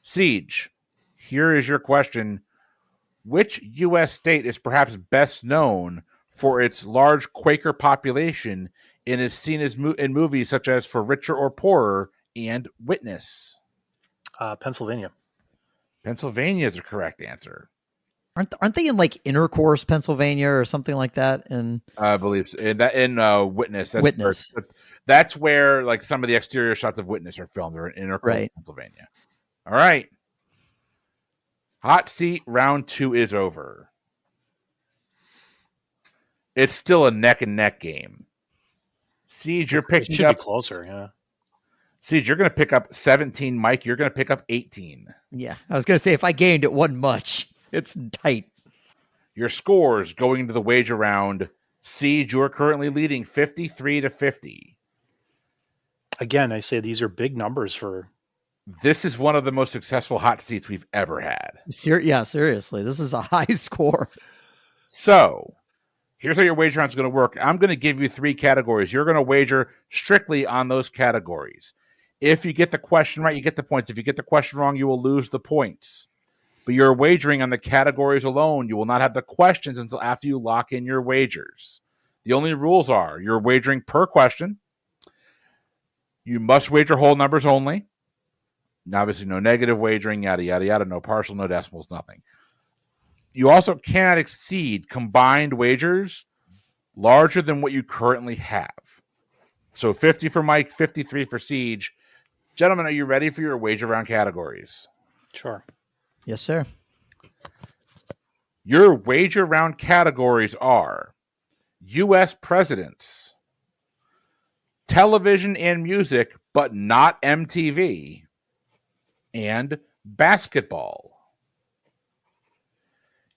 Siege, here is your question. Which U.S. state is perhaps best known for its large Quaker population and is seen as in movies such as For Richer or Poorer and Witness? Pennsylvania. Pennsylvania is the correct answer. Aren't they in like Intercourse, Pennsylvania, or something like that? And I believe so. In Witness. Witness. That's where like some of the exterior shots of Witness are filmed. They're in Intercourse, Right. Pennsylvania. All right. Hot seat round 2 is over. It's still a neck and neck game. Siege, you're picking it should up be closer. Yeah. Siege, you're going to pick up 17. Mike, you're going to pick up 18. Yeah, I was going to say if I gained, it wasn't much. It's tight. Your scores going into the wager round. Siege, you're currently leading 53-50. Again, I say these are big numbers for. This is one of the most successful hot seats we've ever had. Yeah, seriously, this is a high score. So, here's how your wager round is going to work. I'm going to give you 3 categories. You're going to wager strictly on those categories. If you get the question right, you get the points. If you get the question wrong, you will lose the points. But you're wagering on the categories alone. You will not have the questions until after you lock in your wagers. The only rules are you're wagering per question. You must wager whole numbers only. Obviously, no negative wagering, yada, yada, yada, no partial, no decimals, nothing. You also cannot exceed combined wagers larger than what you currently have. So 50 for Mike, 53 for Siege. Gentlemen, are you ready for your wager round categories? Sure. Yes, sir. Your wager round categories are U.S. presidents, television and music, but not MTV, and basketball.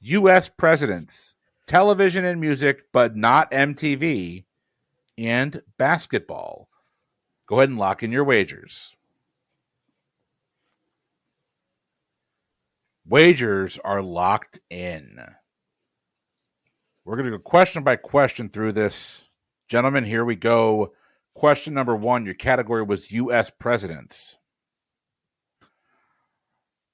U.S. presidents, television and music, but not MTV, and basketball. Go ahead and lock in your wagers. Wagers are locked in. We're going to go question by question through this. Gentlemen, here we go. Question number 1, your category was U.S. presidents.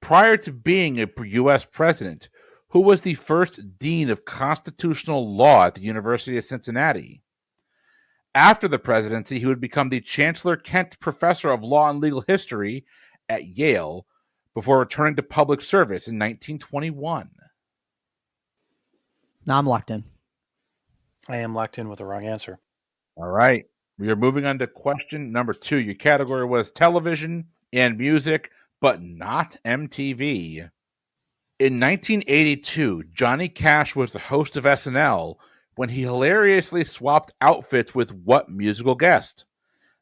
Prior to being a U.S. president, who was the first dean of constitutional law at the University of Cincinnati? After the presidency, he would become the Chancellor Kent Professor of Law and Legal History at Yale before returning to public service in 1921. Now I'm locked in. I am locked in with the wrong answer. All right. We are moving on to question number 2. Your category was television and music, but not MTV. In 1982, Johnny Cash was the host of SNL when he hilariously swapped outfits with what musical guest?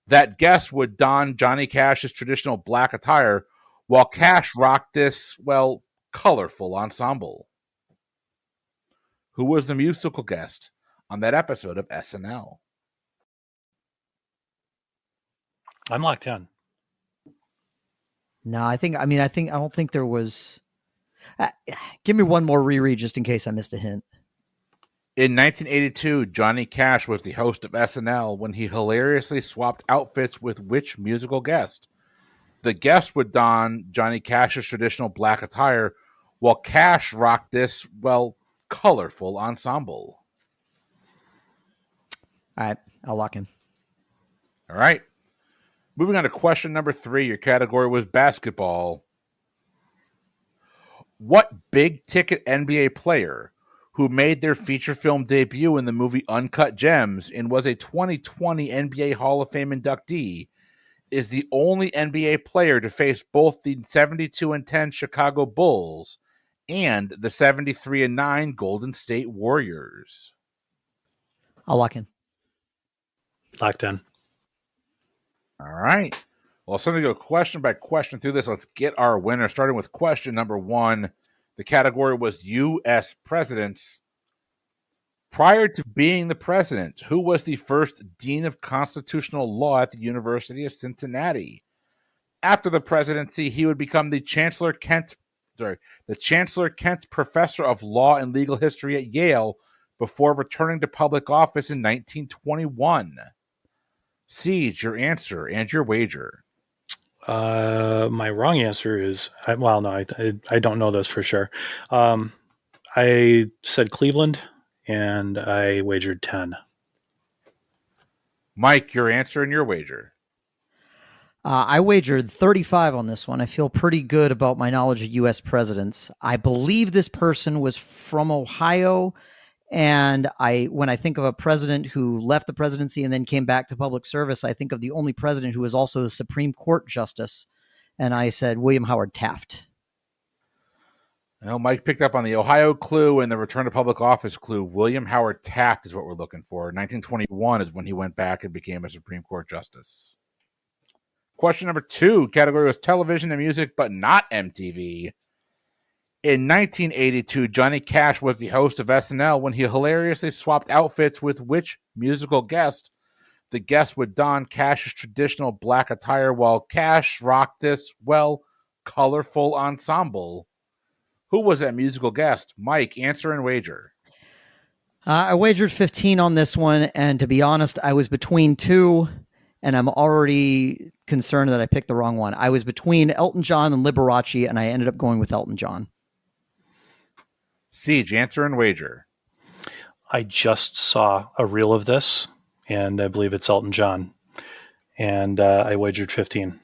That guest would don Johnny Cash's traditional black attire while Cash rocked this, well, colorful ensemble. Who was the musical guest on that episode of SNL? I'm locked in. No, I don't think there was. Give me one more reread just in case I missed a hint. In 1982, Johnny Cash was the host of SNL when he hilariously swapped outfits with which musical guest? The guest would don Johnny Cash's traditional black attire while Cash rocked this, well, colorful ensemble. All right, I'll lock in. All right. Moving on to question number 3. Your category was basketball. What big-ticket NBA player who made their feature film debut in the movie Uncut Gems and was a 2020 NBA Hall of Fame inductee is the only NBA player to face both the 72-10 Chicago Bulls and the 73-9 Golden State Warriors? I'll lock in. Locked in. All right. Well, so I'm going to go question by question through this. Let's get our winner, starting with question number 1. The category was U.S. presidents. Prior to being the president, who was the first dean of constitutional law at the University of Cincinnati? After the presidency, he would become the Chancellor Kent Professor of Law and Legal History at Yale before returning to public office in 1921. Siege, your answer and your wager. My wrong answer is, I don't know this for sure. I said Cleveland, and I wagered 10. Mike, your answer and your wager. I wagered 35 on this one. I feel pretty good about my knowledge of U.S. presidents. I believe this person was from Ohio. And when I think of a president who left the presidency and then came back to public service, I think of the only president who was also a Supreme Court justice. And I said William Howard Taft. Well, Mike picked up on the Ohio clue and the return to public office clue. William Howard Taft is what we're looking for. 1921 is when he went back and became a Supreme Court justice. Question number 2, category was television and music, but not MTV. In 1982, Johnny Cash was the host of SNL when he hilariously swapped outfits with which musical guest? The guest would don Cash's traditional black attire while Cash rocked this, colorful ensemble. Who was that musical guest? Mike, answer and wager. I wagered 15 on this one. And to be honest, I was between two, and I'm already concerned that I picked the wrong one. I was between Elton John and Liberace, and I ended up going with Elton John. Siege, answer and wager. I just saw a reel of this, and I believe it's Elton John. And I wagered 15.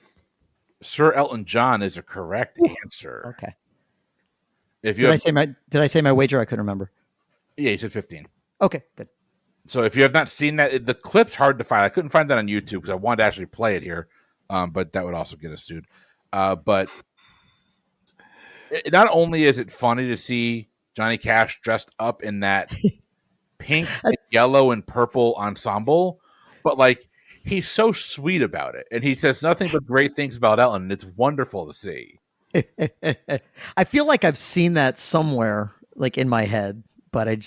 Sir Elton John is a correct answer. Okay. If you Did I say my wager? I couldn't remember. Yeah, you said 15. Okay, good. So if you have not seen that, the clip's hard to find. I couldn't find that on YouTube because I wanted to actually play it here, but that would also get us sued. But not only is it funny to see Johnny Cash dressed up in that pink and yellow and purple ensemble, but like he's so sweet about it, and he says nothing but great things about Elton. It's wonderful to see. I feel like I've seen that somewhere, like in my head, but I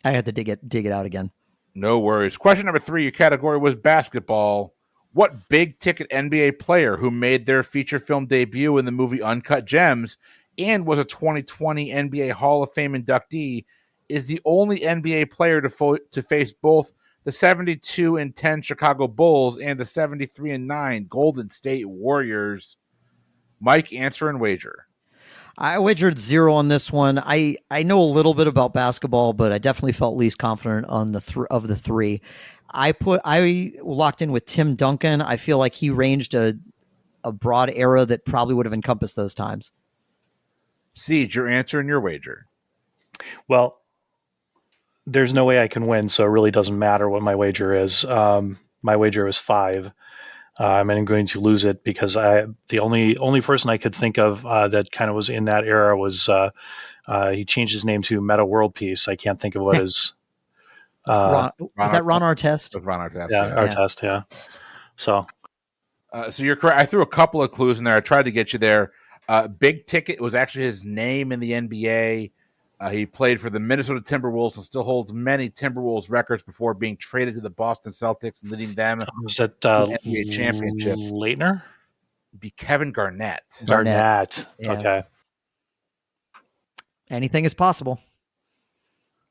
had to dig it out again. No worries. Question number 3, your category was basketball. What big ticket NBA player who made their feature film debut in the movie Uncut Gems and was a 2020 NBA Hall of Fame inductee is the only NBA player to face both the 72-10 Chicago Bulls and the 73-9 Golden State Warriors? Mike, answer and wager. I wagered 0 on this one. I know a little bit about basketball, but I definitely felt least confident on of the three. I locked in with Tim Duncan. I feel like he ranged a broad era that probably would have encompassed those times. Siege, your answer and your wager. Well, there's no way I can win, so it really doesn't matter what my wager is. My wager is 5. I'm going to lose it because the only person I could think of that kind of was in that era was he changed his name to Meta World Peace. I can't think of what his was that Ron Artest? It was Ron Artest. Yeah, Artest. Yeah. So you're correct. I threw a couple of clues in there. I tried to get you there. Big Ticket was actually his name in the NBA. He played for the Minnesota Timberwolves and still holds many Timberwolves records before being traded to the Boston Celtics and leading them was that to an NBA championship. Leitner? Be Kevin Garnett. Garnett. Yeah. Okay. Anything is possible.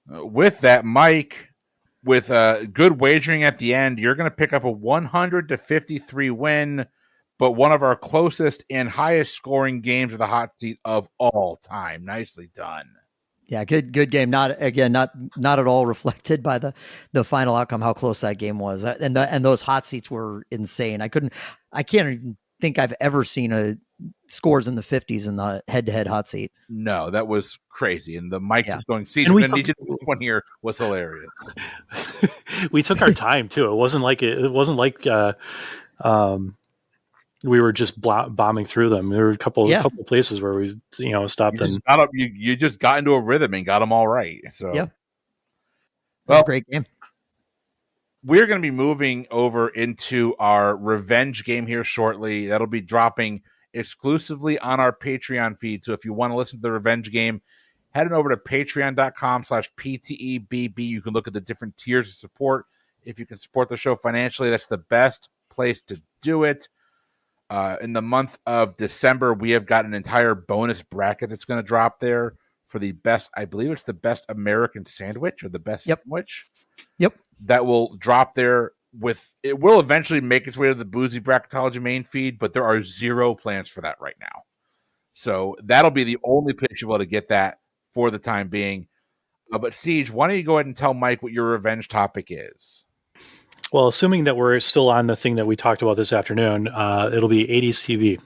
With that, Mike, with good wagering at the end, you're going to pick up a 100-53 win, but one of our closest and highest scoring games of the hot seat of all time. Nicely done. Yeah, good game. Not at all reflected by the final outcome. How close that game was, and those hot seats were insane. I can't even think I've ever seen scores in the 50s in the head-to-head hot seat. No, that was crazy. And the Mike was going, see, one here was hilarious. We took our time too. It wasn't like we were just bombing through them. There were a couple places where we, stopped you just got into a rhythm and got them all right. So yeah, well, great game. We're going to be moving over into our revenge game here shortly. That'll be dropping exclusively on our Patreon feed. So if you want to listen to the revenge game, head on over to patreon.com/PTEBB. You can look at the different tiers of support. If you can support the show financially, that's the best place to do it. In the month of December, we have got an entire bonus bracket that's going to drop there for the best, I believe it's the best American sandwich or the best sandwich. Yep. That will drop there it will eventually make its way to the Boozy Bracketology main feed, but there are 0 plans for that right now. So that'll be the only place you'll be able to get that for the time being. But Siege, why don't you go ahead and tell Mike what your revenge topic is? Well, assuming that we're still on the thing that we talked about this afternoon, it'll be 80s TV.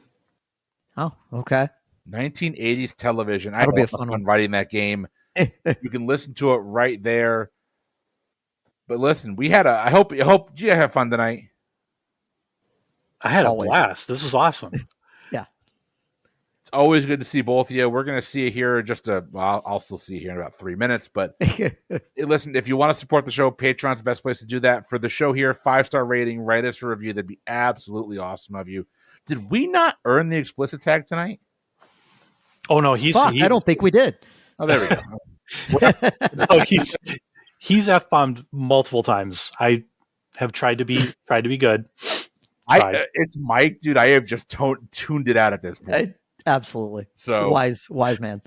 Oh, okay. 1980s television. That'll I be had a fun fun one. writing that game. You can listen to it right there. But listen, we had I hope you have fun tonight. I had Always. a blast. This is awesome. It's always good to see both of you. We're going to see you here I'll still see you here in about 3 minutes. But listen, if you want to support the show, Patreon's the best place to do that. For the show here, 5-star rating, write us a review. That'd be absolutely awesome of you. Did we not earn the explicit tag tonight? Oh no, I don't think we did. Oh, there we go. No, he's F-bombed multiple times. I have tried to be good. It's Mike, dude. I have just tuned it out at this point. Absolutely. So wise man.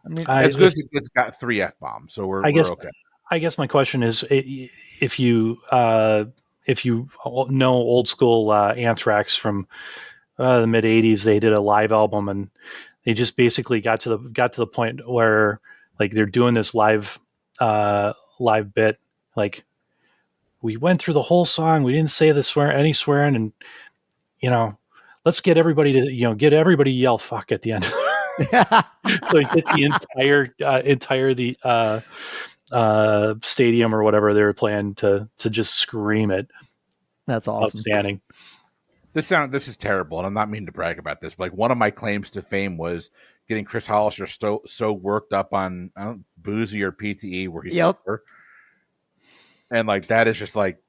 I mean, as good as it's got 3 F-bombs, so we're okay. I guess my question is, if you know old school Anthrax from the mid '80s, they did a live album, and they just basically got to the point where like they're doing this live bit, like we went through the whole song, we didn't say any swearing, and let's get everybody to yell fuck at the end. Like get the entire stadium or whatever they were playing to just scream it. That's awesome. Outstanding. This is terrible, and I'm not meaning to brag about this, but like one of my claims to fame was getting Chris Hollister so worked up on Boozy or PTE where he's sober. And like that is just like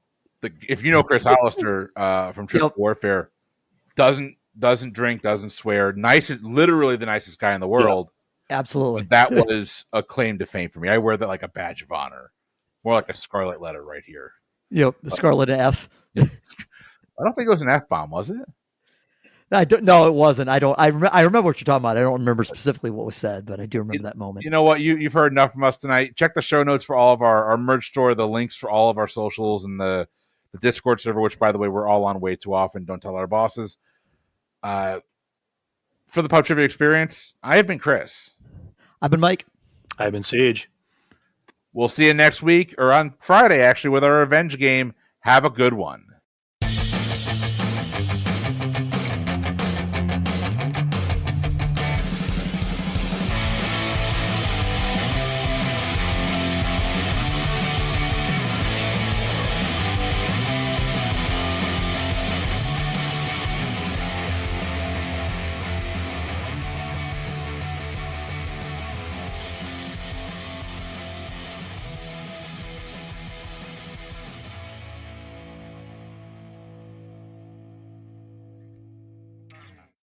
if you know Chris Hollister from Triple Warfare, doesn't drink, doesn't swear, literally the nicest guy in the world. Yep. Absolutely. That was a claim to fame for me. I wear that like a badge of honor, more like a scarlet letter right here. Yep, the scarlet F. I don't think it was an F-bomb, was it? I don't. No, it wasn't. I don't. I remember what you're talking about. I don't remember specifically what was said, but I do remember that moment. You know what? You've heard enough from us tonight. Check the show notes for all of our merch store, the links for all of our socials, and the Discord server, which, by the way, we're all on way too often. Don't tell our bosses. For the Pub Trivia Experience, I have been Chris. I've been Mike. I've been Sage. We'll see you next week, or on Friday, actually, with our revenge game. Have a good one.